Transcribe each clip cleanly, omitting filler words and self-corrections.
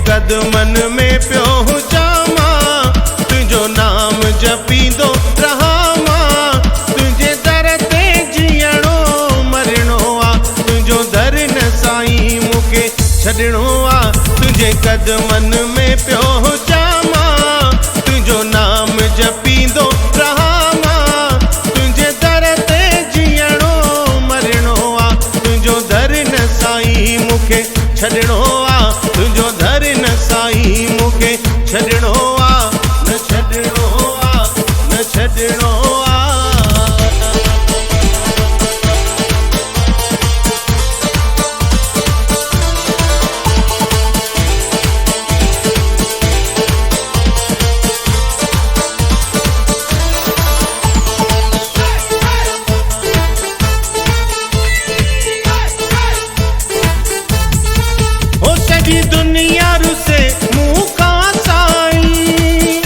कदमन में पियो हुजां मां, तुंहिंजो नाम जपींदो रहां मां। तुंहिंजे दर ते जीअणो मरणो आ, तुंहिंजो दर न साईं मूंखे छॾणो आ। तुंहिंजे कदमन में पियो हुजां मां, तुंहिंजो नाम जपींदो रहां मां। तुंहिंजे दर ते जीअणो मरणो आ, तुंहिंजो दर न साईं मूंखे छॾणो आ। तुंहिंजो दर न साईं मूंखे छॾणो आ, न छॾणो आ, न छॾणो आ। सॼी दुनिया रुसे मूं खां साईं,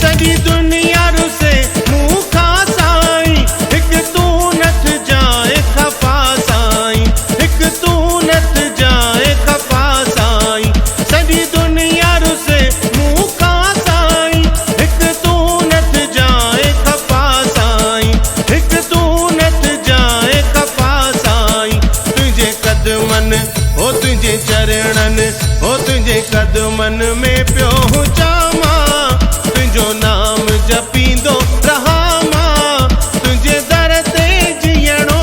सॼी दुनिया रुसे मूं खां साईं। हिकु तूं नथ जाए खफ़ा साईं, हिकु तूं नथ जाए खफ़ा साईं। सॼी दुनिया रुसे मूं खां साईं, हिकु तूं नथ जाए खफ़ा साईं, हिकु तूं नथ जाए खफ़ा साईं। तुंहिंजे कदमन हो तुंहिंजे चरणन हो तुंहिंजे कदमन में पियो हुजां मां, तुंहिंजो नाम जपींदो रहां मां। तुंहिंजे दर ते जीअणो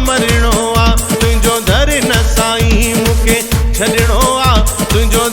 मरणो आ, तुंहिंजो दर न साईं मूंखे छॾणो आ। तुंहिंजो